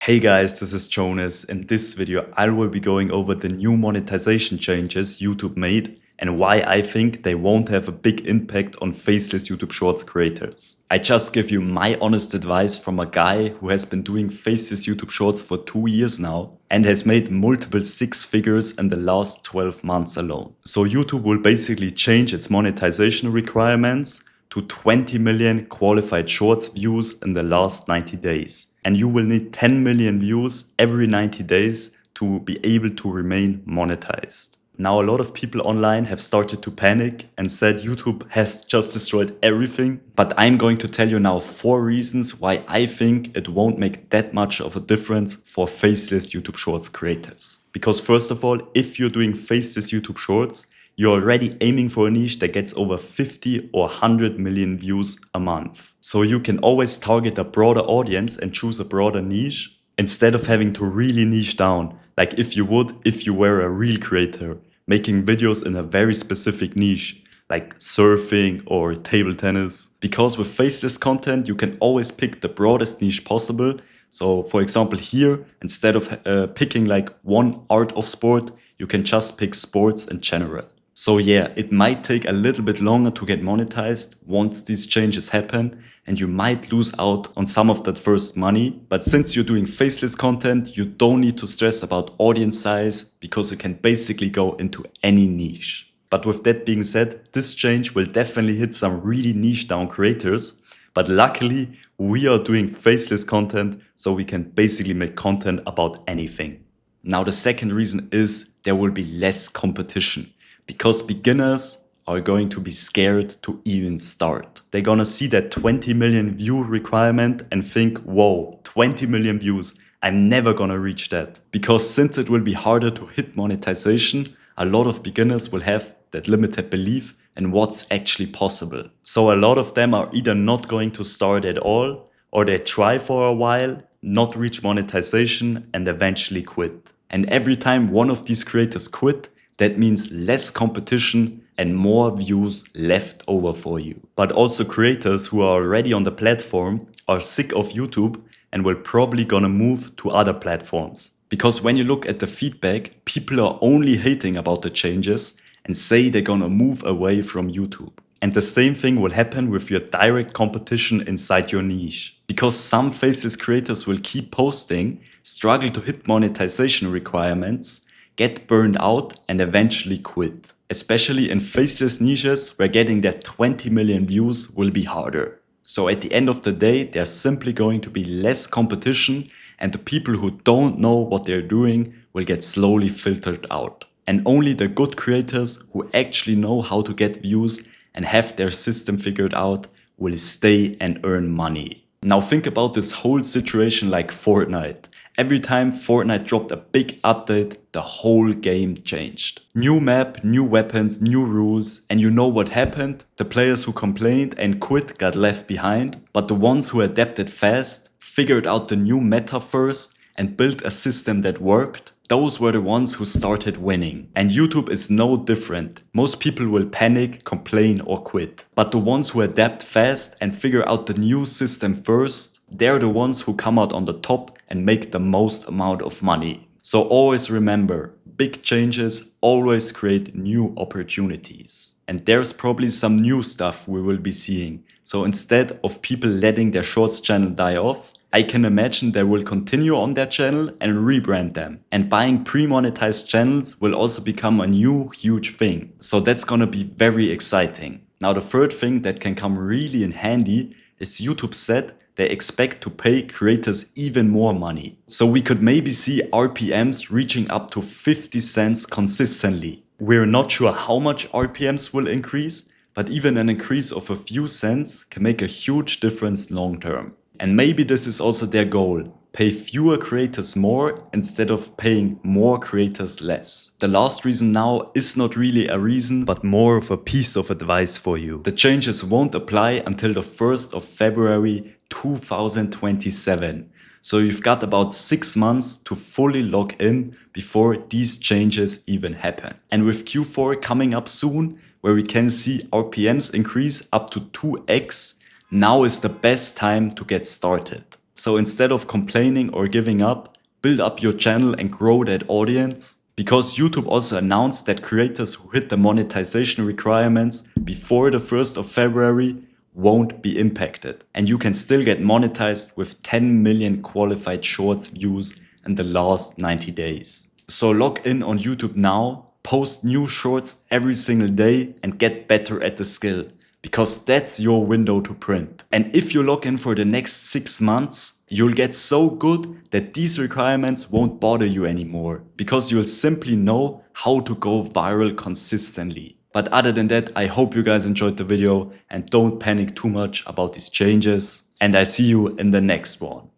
Hey guys, this is Jonas. In this video, I will be going over the new monetization changes YouTube made and why I think they won't have a big impact on faceless YouTube Shorts creators. I just give you my honest advice from a guy who has been doing faceless YouTube Shorts for 2 years now and has made multiple 6 figures in the last 12 months alone. So YouTube will basically change its monetization requirements to 20 million qualified shorts views in the last 90 days. And you will need 10 million views every 90 days to be able to remain monetized. Now a lot of people online have started to panic and said YouTube has just destroyed everything. But I'm going to tell you now 4 reasons why I think it won't make that much of a difference for faceless YouTube Shorts creators. Because first of all, if you're doing faceless YouTube Shorts, you're already aiming for a niche that gets over 50 or 100 million views a month. So you can always target a broader audience and choose a broader niche instead of having to really niche down, like if you would if you were a real creator, making videos in a very specific niche, like surfing or table tennis. Because with faceless content, you can always pick the broadest niche possible. So for example here, instead of picking like one art of sport, you can just pick sports in general. So yeah, it might take a little bit longer to get monetized once these changes happen, and you might lose out on some of that first money. But since you're doing faceless content, you don't need to stress about audience size because you can basically go into any niche. But with that being said, this change will definitely hit some really niche down creators. But luckily, we are doing faceless content, so we can basically make content about anything. Now the second reason is there will be less competition. Because beginners are going to be scared to even start. They're gonna see that 20 million view requirement and think, whoa, 20 million views, I'm never gonna reach that. Because since it will be harder to hit monetization, a lot of beginners will have that limited belief in what's actually possible. So a lot of them are either not going to start at all, or they try for a while, not reach monetization, and eventually quit. And every time one of these creators quit, that means less competition and more views left over for you. But also creators who are already on the platform are sick of YouTube and will probably gonna move to other platforms. Because when you look at the feedback, people are only hating about the changes and say they're gonna move away from YouTube. And the same thing will happen with your direct competition inside your niche. Because some faceless creators will keep posting, struggle to hit monetization requirements, get burned out and eventually quit. Especially in faceless niches where getting that 20 million views will be harder. So at the end of the day, there's simply going to be less competition and the people who don't know what they're doing will get slowly filtered out. And only the good creators who actually know how to get views and have their system figured out will stay and earn money. Now think about this whole situation like Fortnite. Every time Fortnite dropped a big update, the whole game changed. New map, new weapons, new rules, and you know what happened? The players who complained and quit got left behind, but the ones who adapted fast, figured out the new meta first, and built a system that worked, those were the ones who started winning. And YouTube is no different. Most people will panic, complain or quit. But the ones who adapt fast and figure out the new system first, they're the ones who come out on the top and make the most amount of money. So always remember, big changes always create new opportunities. And there's probably some new stuff we will be seeing. So instead of people letting their shorts channel die off, I can imagine they will continue on their channel and rebrand them. And buying pre-monetized channels will also become a new huge thing. So that's gonna be very exciting. Now the third thing that can come really in handy is YouTube said they expect to pay creators even more money. So we could maybe see RPMs reaching up to 50 cents consistently. We're not sure how much RPMs will increase, but even an increase of a few cents can make a huge difference long term. And maybe this is also their goal. Pay fewer creators more instead of paying more creators less. The last reason now is not really a reason, but more of a piece of advice for you. The changes won't apply until the 1st of February 2027. So you've got about 6 months to fully log in before these changes even happen. And with Q4 coming up soon, where we can see RPMs increase up to 2x, now is the best time to get started. So instead of complaining or giving up, build up your channel and grow that audience. Because YouTube also announced that creators who hit the monetization requirements before the 1st of February won't be impacted. And you can still get monetized with 10 million qualified shorts views in the last 90 days. So log in on YouTube now, post new shorts every single day and get better at the skill. Because that's your window to print. And if you log in for the next 6 months, you'll get so good that these requirements won't bother you anymore. Because you'll simply know how to go viral consistently. But other than that, I hope you guys enjoyed the video and don't panic too much about these changes. And I see you in the next one.